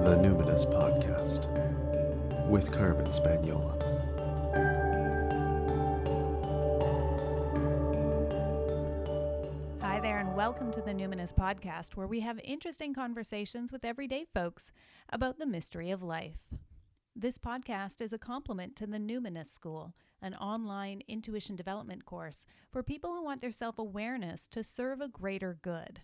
the Numinous Podcast with Carmen Spaniola. Hi there, and welcome to the Numinous Podcast, where we have interesting conversations with everyday folks about the mystery of life. This podcast is a complement to the Numinous School, an online intuition development course for people who want their self-awareness to serve a greater good.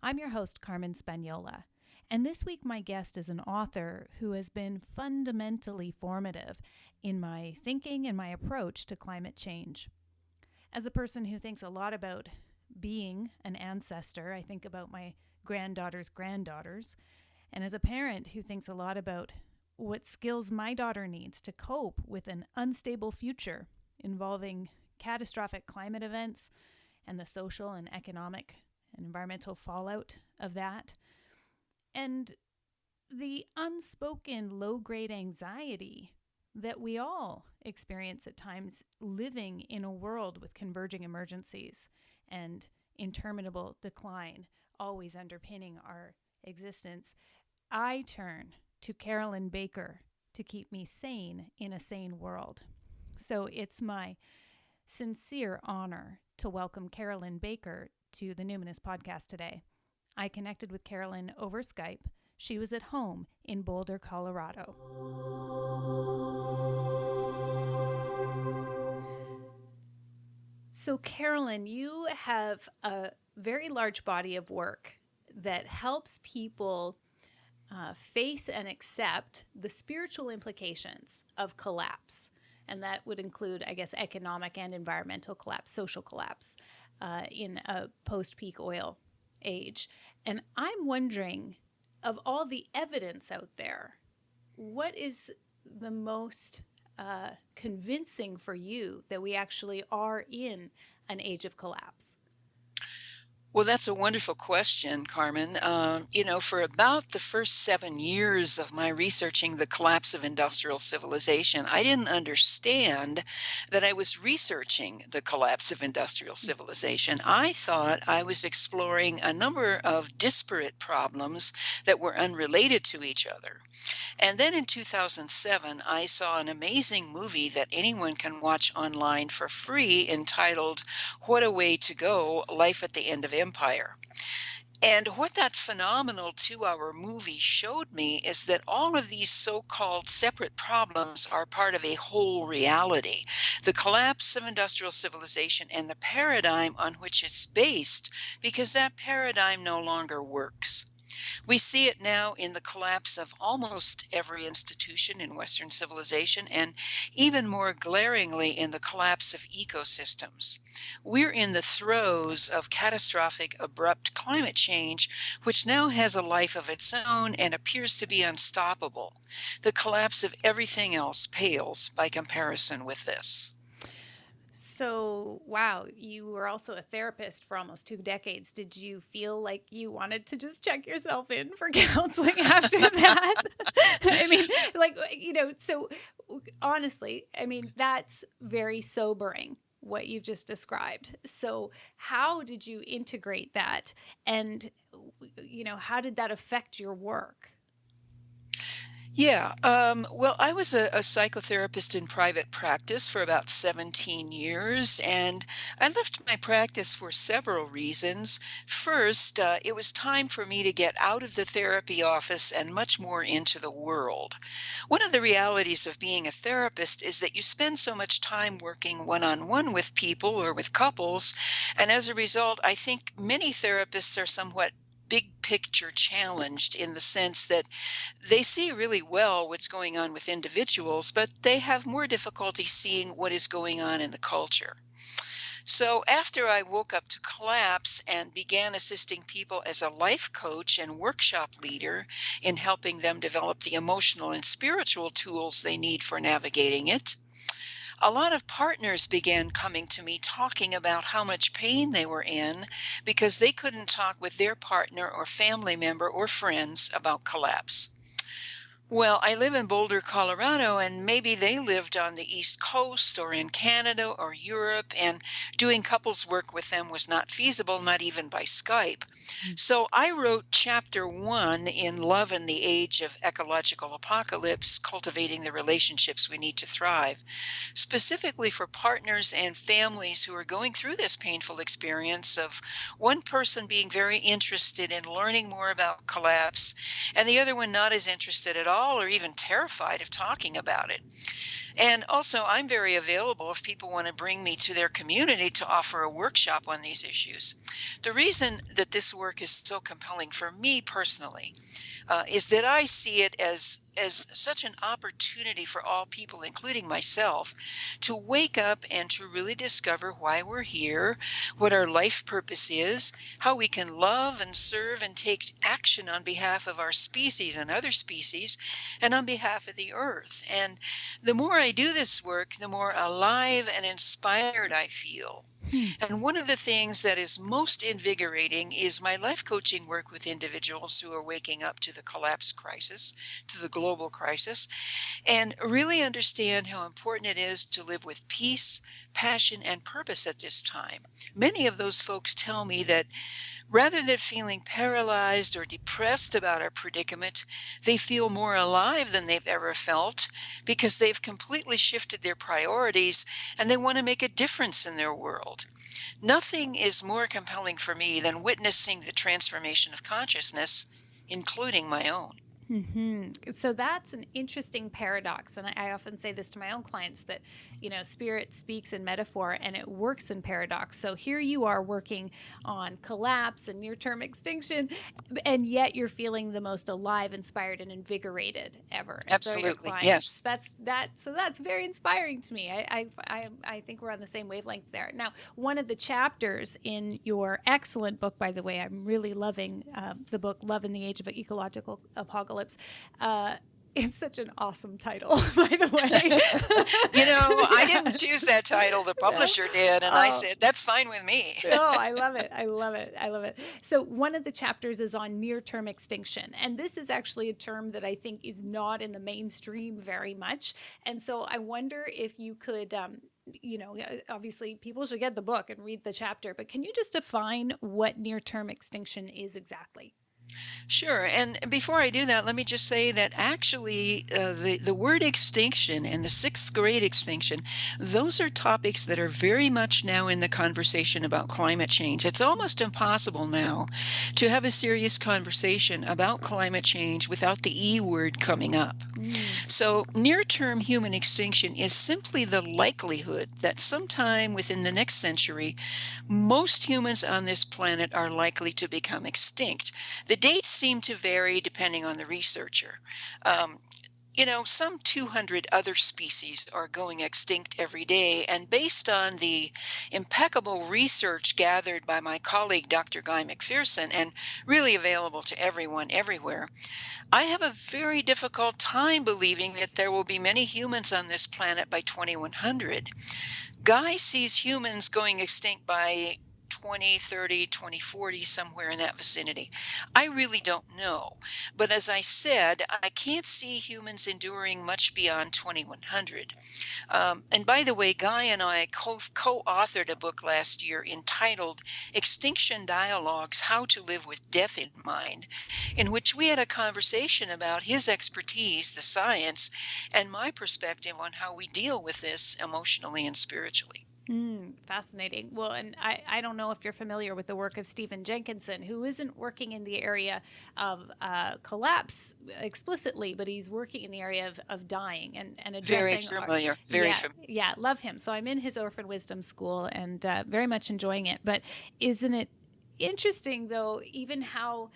I'm your host, Carmen Spaniola, and this week my guest is an author who has been fundamentally formative in my thinking and my approach to climate change. As a person who thinks a lot about being an ancestor, I think about my granddaughter's granddaughters, and as a parent who thinks a lot about what skills my daughter needs to cope with an unstable future involving catastrophic climate events and the social and economic and environmental fallout of that, and the unspoken low-grade anxiety that we all experience at times living in a world with converging emergencies and interminable decline always underpinning our existence. I turn to Carolyn Baker to keep me sane in a sane world. So it's my sincere honor to welcome Carolyn Baker to the Numinous Podcast today. I connected with Carolyn over Skype. She was at home in Boulder, Colorado. So Carolyn, you have a very large body of work that helps people face and accept the spiritual implications of collapse. And that would include, I guess, economic and environmental collapse, social collapse in a post-peak oil age. And I'm wondering, of all the evidence out there, what is the most convincing for you that we actually are in an age of collapse? Well, that's a wonderful question, Carmen. For about the first 7 years of my researching the collapse of industrial civilization, I didn't understand that I was researching the collapse of industrial civilization. I thought I was exploring a number of disparate problems that were unrelated to each other. And then in 2007, I saw an amazing movie that anyone can watch online for free entitled What a Way to Go, Life at the End of Empire. And what that phenomenal 2-hour movie showed me is that all of these so-called separate problems are part of a whole reality. The collapse of industrial civilization and the paradigm on which it's based, because that paradigm no longer works. We see it now in the collapse of almost every institution in Western civilization, and even more glaringly in the collapse of ecosystems. We're in the throes of catastrophic, abrupt climate change, which now has a life of its own and appears to be unstoppable. The collapse of everything else pales by comparison with this. So, wow, you were also a therapist for almost 2 decades. Did you feel like you wanted to just check yourself in for counseling after that? So honestly, that's very sobering, what you've just described. So how did you integrate that? And, how did that affect your work? Yeah, well, I was a psychotherapist in private practice for about 17 years, and I left my practice for several reasons. First, it was time for me to get out of the therapy office and much more into the world. One of the realities of being a therapist is that you spend so much time working one-on-one with people or with couples, and as a result, I think many therapists are somewhat big picture challenged in the sense that they see really well what's going on with individuals, but they have more difficulty seeing what is going on in the culture. So after I woke up to collapse and began assisting people as a life coach and workshop leader in helping them develop the emotional and spiritual tools they need for navigating it, a lot of partners began coming to me talking about how much pain they were in because they couldn't talk with their partner or family member or friends about collapse. Well, I live in Boulder, Colorado, and maybe they lived on the East Coast or in Canada or Europe, and doing couples work with them was not feasible, not even by Skype. Mm. So I wrote chapter 1 in Love in the Age of Ecological Apocalypse, Cultivating the Relationships We Need to Thrive, specifically for partners and families who are going through this painful experience of one person being very interested in learning more about collapse and the other one not as interested at all or even terrified of talking about it. And also, I'm very available if people want to bring me to their community to offer a workshop on these issues. The reason that this work is so compelling for me personally is that I see it as such an opportunity for all people, including myself, to wake up and to really discover why we're here, what our life purpose is, how we can love and serve and take action on behalf of our species and other species, and on behalf of the earth. And the more I do this work, the more alive and inspired I feel. Hmm. And one of the things that is most invigorating is my life coaching work with individuals who are waking up to the collapse crisis, to the global crisis, and really understand how important it is to live with peace, passion, and purpose at this time. Many of those folks tell me that rather than feeling paralyzed or depressed about our predicament, they feel more alive than they've ever felt because they've completely shifted their priorities and they want to make a difference in their world. Nothing is more compelling for me than witnessing the transformation of consciousness, including my own. So that's an interesting paradox. And I often say this to my own clients that, spirit speaks in metaphor and it works in paradox. So here you are working on collapse and near-term extinction, and yet you're feeling the most alive, inspired, and invigorated ever. And so are your Absolutely, clients. yes. So that's very inspiring to me. I think we're on the same wavelength there. Now, one of the chapters in your excellent book, by the way, I'm really loving the book Love in the Age of Ecological Apocalypse. It's such an awesome title, by the way. I didn't choose that title, the publisher did, and I said, that's fine with me. Oh, I love it. I love it. I love it. So one of the chapters is on near-term extinction. And this is actually a term that I think is not in the mainstream very much. And so I wonder if you could, obviously people should get the book and read the chapter, but can you just define what near-term extinction is exactly? Sure. And before I do that, let me just say that actually the word extinction and the sixth grade extinction, those are topics that are very much now in the conversation about climate change. It's almost impossible now to have a serious conversation about climate change without the E word coming up. So near-term human extinction is simply the likelihood that sometime within the next century, most humans on this planet are likely to become extinct. The dates seem to vary depending on the researcher. Um, some 200 other species are going extinct every day. And based on the impeccable research gathered by my colleague, Dr. Guy McPherson, and really available to everyone everywhere, I have a very difficult time believing that there will be many humans on this planet by 2100. Guy sees humans going extinct by 2030, 2040, somewhere in that vicinity. I really don't know. But as I said, I can't see humans enduring much beyond 2100. And by the way, Guy and I co-authored a book last year entitled Extinction Dialogues: How to Live with Death in Mind, in which we had a conversation about his expertise, the science, and my perspective on how we deal with this emotionally and spiritually. Fascinating. Well, and I don't know if you're familiar with the work of Stephen Jenkinson, who isn't working in the area of collapse explicitly, but he's working in the area of dying and Very addressing. familiar. Very familiar. Yeah, love him. So I'm in his Orphan Wisdom School and very much enjoying it. But isn't it interesting, though, even how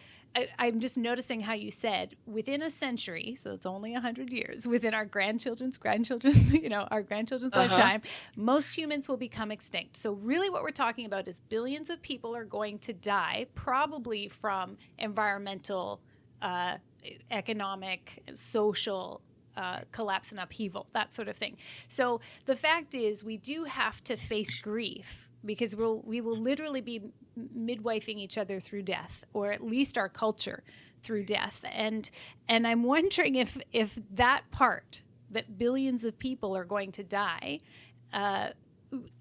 I'm just noticing how you said within a century, so it's only 100 years, within our grandchildren's, our grandchildren's lifetime, most humans will become extinct. So really what we're talking about is billions of people are going to die, probably from environmental, economic, social collapse and upheaval, that sort of thing. So the fact is we do have to face grief because we will literally be midwifing each other through death, or at least our culture through death. And I'm wondering if that part, that billions of people are going to die,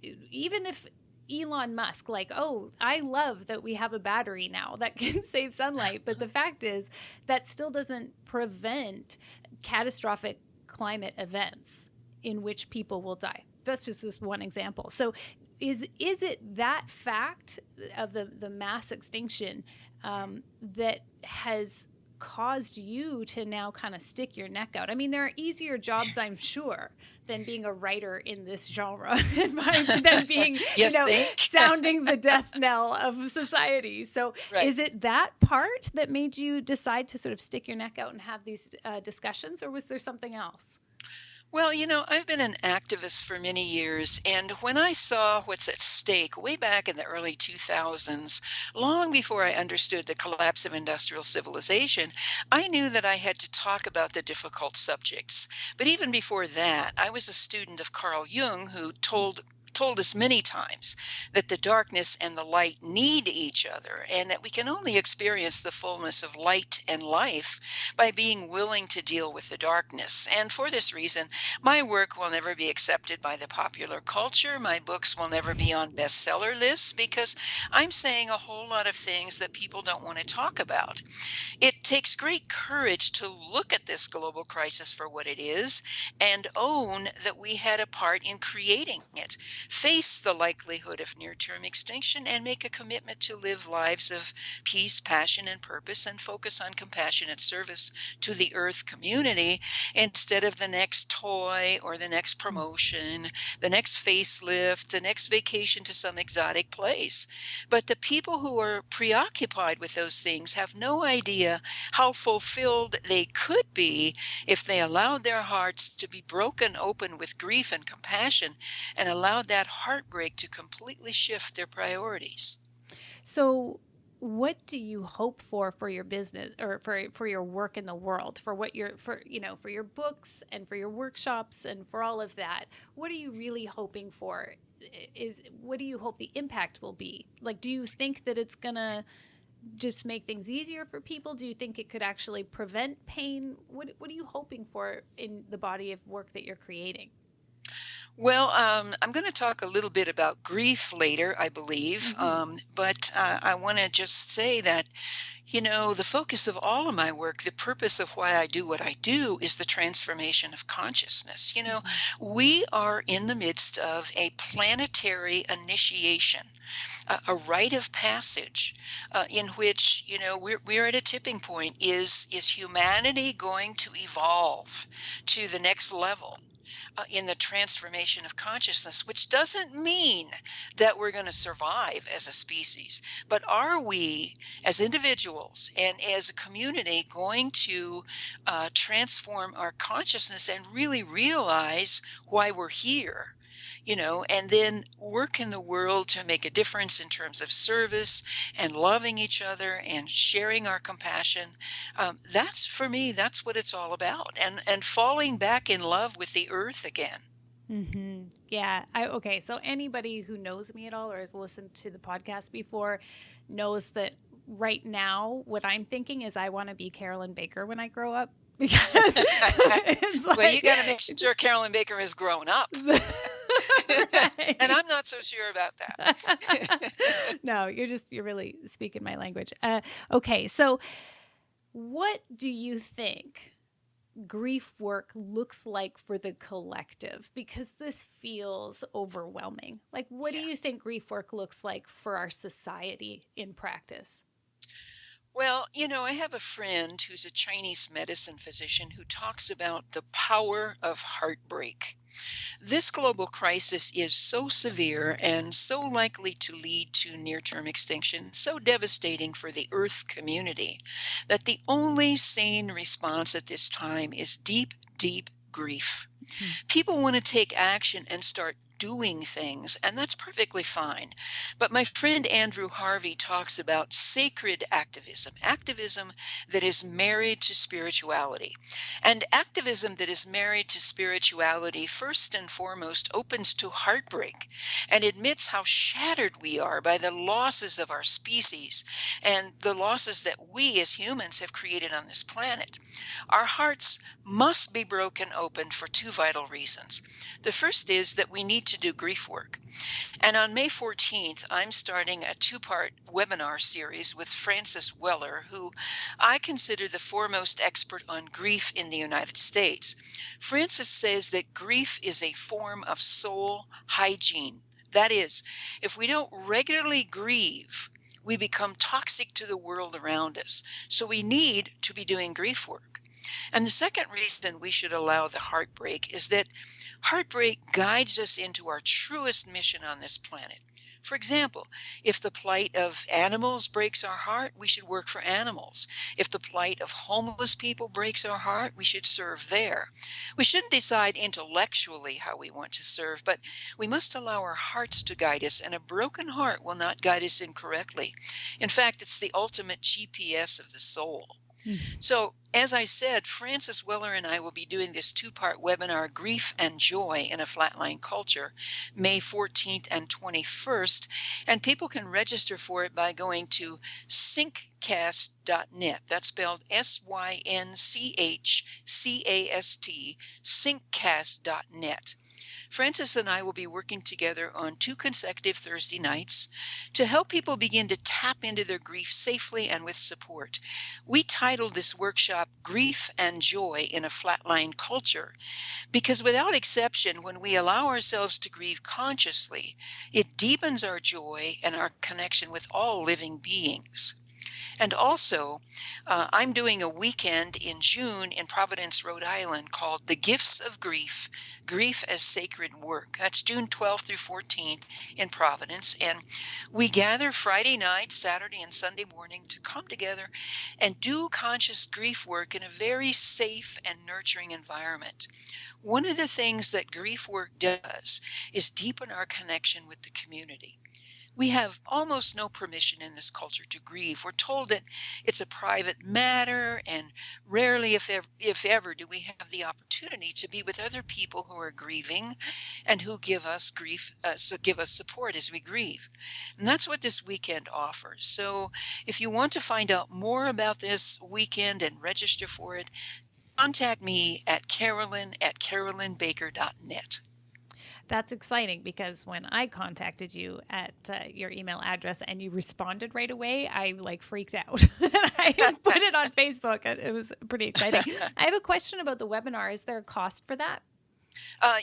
even if Elon Musk, like, oh, I love that we have a battery now that can save sunlight. But the fact is that still doesn't prevent catastrophic climate events in which people will die. That's just one example. So is it that fact of the mass extinction that has caused you to now kind of stick your neck out? I mean, there are easier jobs, I'm sure, than being a writer in this genre, than being, sounding the death knell of society. So Right. Is it that part that made you decide to sort of stick your neck out and have these discussions, or was there something else? Well, I've been an activist for many years, and when I saw what's at stake way back in the early 2000s, long before I understood the collapse of industrial civilization, I knew that I had to talk about the difficult subjects. But even before that, I was a student of Carl Jung, who told us many times that the darkness and the light need each other, and that we can only experience the fullness of light and life by being willing to deal with the darkness. And for this reason, my work will never be accepted by the popular culture. My books will never be on bestseller lists because I'm saying a whole lot of things that people don't want to talk about. It takes great courage to look at this global crisis for what it is and own that we had a part in creating it, face the likelihood of near-term extinction, and make a commitment to live lives of peace, passion, and purpose, and focus on compassionate service to the Earth community instead of the next toy or the next promotion, the next facelift, the next vacation to some exotic place. But the people who are preoccupied with those things have no idea how fulfilled they could be if they allowed their hearts to be broken open with grief and compassion and allowed that heartbreak to completely shift their priorities. So what do you hope for your business, or for your work in the world, for what you're, for your books and for your workshops and for all of that? What are you really hoping for? What do you hope the impact will be? Like, do you think that it's gonna just make things easier for people? Do you think it could actually prevent pain? What are you hoping for in the body of work that you're creating? Well, I'm going to talk a little bit about grief later, I believe. Mm-hmm. But I want to just say that, the focus of all of my work, the purpose of why I do what I do, is the transformation of consciousness. We are in the midst of a planetary initiation, a rite of passage, in which, we're at a tipping point. Is humanity going to evolve to the next level in the transformation of consciousness, which doesn't mean that we're going to survive as a species, but are we as individuals and as a community going to transform our consciousness and really realize why we're here? And then work in the world to make a difference in terms of service and loving each other and sharing our compassion. That's, for me, that's what it's all about. And falling back in love with the earth again. Mm-hmm. Yeah. Okay. So anybody who knows me at all or has listened to the podcast before knows that right now what I'm thinking is I want to be Carolyn Baker when I grow up. Because it's like, well, you got to make sure Carolyn Baker has grown up. Right. And I'm not so sure about that. No, you're really speaking my language. Okay. So what do you think grief work looks like for the collective? Because this feels overwhelming. Like, what do you think grief work looks like for our society in practice? Well, I have a friend who's a Chinese medicine physician who talks about the power of heartbreak. This global crisis is so severe and so likely to lead to near-term extinction, so devastating for the Earth community, that the only sane response at this time is deep, deep grief. People want to take action and start doing things, and that's perfectly fine. But my friend Andrew Harvey talks about sacred activism, activism that is married to spirituality. And activism that is married to spirituality, first and foremost, opens to heartbreak and admits how shattered we are by the losses of our species and the losses that we as humans have created on this planet. Our hearts must be broken open for two vital reasons. The first is that we need to do grief work. And on May 14th, I'm starting a two-part webinar series with Francis Weller, who I consider the foremost expert on grief in the United States. Francis says that grief is a form of soul hygiene. That is, if we don't regularly grieve, we become toxic to the world around us. So we need to be doing grief work. And the second reason we should allow the heartbreak is that heartbreak guides us into our truest mission on this planet. For example, if the plight of animals breaks our heart, we should work for animals. If the plight of homeless people breaks our heart, we should serve there. We shouldn't decide intellectually how we want to serve, but we must allow our hearts to guide us, and a broken heart will not guide us incorrectly. In fact, it's the ultimate GPS of the soul. So, as I said, Francis Weller and I will be doing this two-part webinar, Grief and Joy in a Flatline Culture, May 14th and 21st. And people can register for it by going to syncast.net. That's spelled SYNCHCAST, syncast.net. Francis and I will be working together on 2 consecutive Thursday nights to help people begin to tap into their grief safely and with support. We titled this workshop Grief and Joy in a Flatline Culture because without exception, when we allow ourselves to grieve consciously, it deepens our joy and our connection with all living beings. And also, I'm doing a weekend in June in Providence, Rhode Island called The Gifts of Grief, Grief as Sacred Work. That's June 12th through 14th in Providence. And we gather Friday night, Saturday, and Sunday morning to come together and do conscious grief work in a very safe and nurturing environment. One of the things that grief work does is deepen our connection with the community. We have almost no permission in this culture to grieve. We're told that it's a private matter, and rarely, if ever, do we have the opportunity to be with other people who are grieving and who give us give us support as we grieve. And that's what this weekend offers. So if you want to find out more about this weekend and register for it, contact me at carolyn@carolynbaker.net. That's exciting because when I contacted you at your email address and you responded right away, I freaked out. I put it on Facebook. It was pretty exciting. I have a question about the webinar. Is there a cost for that?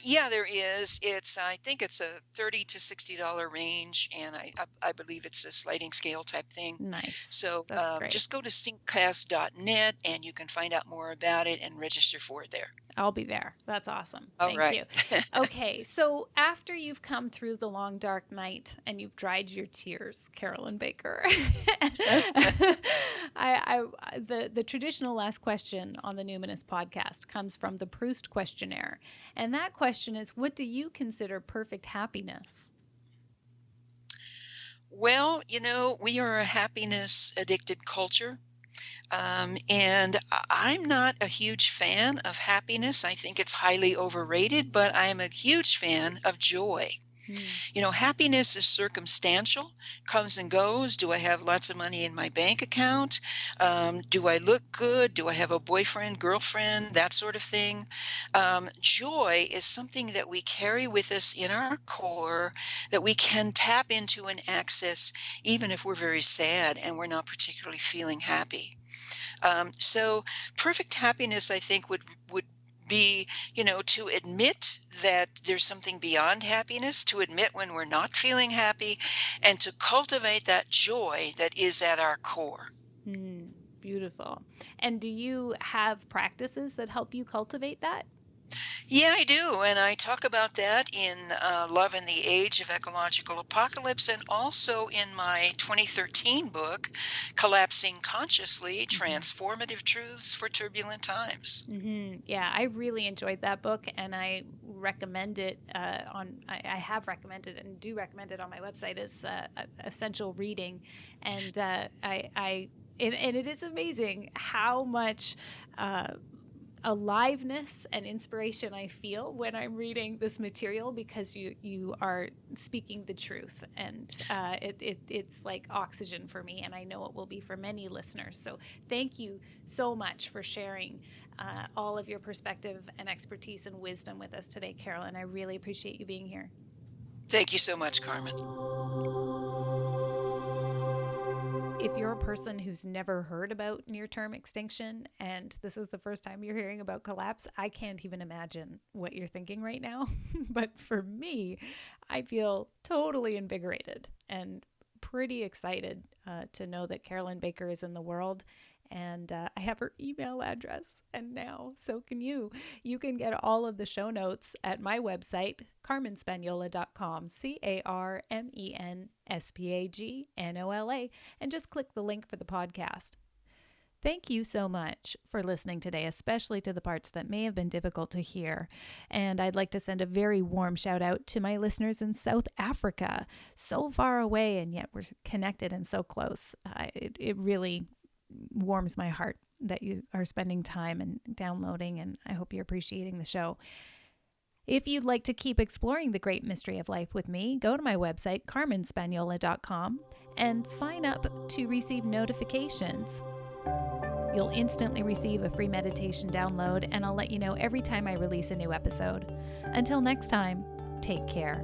Yeah, there is. I think it's a $30 to $60 range, and I believe it's a sliding scale type thing. Nice. So That's great. just go to syncast.net and you can find out more about it and register for it there. I'll be there. That's awesome. All Thank right. you. Okay, so after you've come through the long, dark night and you've dried your tears, Carolyn Baker, the traditional last question on the Numinous podcast comes from the Proust questionnaire. And that question is, what do you consider perfect happiness? Well, we are a happiness addicted culture. And I'm not a huge fan of happiness. I think it's highly overrated, but I am a huge fan of joy. Happiness is circumstantial, comes and goes. Do I have lots of money in my bank account? Do I look good? Do I have a boyfriend, girlfriend, that sort of thing? Joy is something that we carry with us in our core that we can tap into and access even if we're very sad and we're not particularly feeling happy. So perfect happiness, I think, would be, to admit that there's something beyond happiness, to admit when we're not feeling happy, and to cultivate that joy that is at our core. Beautiful. And do you have practices that help you cultivate that? Yeah, I do. And I talk about that in Love in the Age of Ecological Apocalypse, and also in my 2013 book, Collapsing Consciously, Transformative Truths for Turbulent Times. Yeah, I really enjoyed that book, and I recommend it I have recommended and do recommend it on my website as essential reading. And and it is amazing how much aliveness and inspiration I feel when I'm reading this material, because you are speaking the truth, and it's like oxygen for me, and I know it will be for many listeners. So thank you so much for sharing all of your perspective and expertise and wisdom with us today, Carolyn. I really appreciate you being here. Thank you so much, Carmen. If you're a person who's never heard about near-term extinction and this is the first time you're hearing about collapse, I can't even imagine what you're thinking right now. But for me, I feel totally invigorated and pretty excited to know that Carolyn Baker is in the world. And I have her email address, and now so can you. You can get all of the show notes at my website, carmenspagnola.com, CarmenSpagnola, and just click the link for the podcast. Thank you so much for listening today, especially to the parts that may have been difficult to hear. And I'd like to send a very warm shout out to my listeners in South Africa, so far away, and yet we're connected and so close. It really warms my heart that you are spending time and downloading, and I hope you're appreciating the show. If you'd like to keep exploring the great mystery of life with me, go to my website, carmenspagnola.com, and sign up to receive notifications. You'll instantly receive a free meditation download, and I'll let you know every time I release a new episode. Until next time, take care.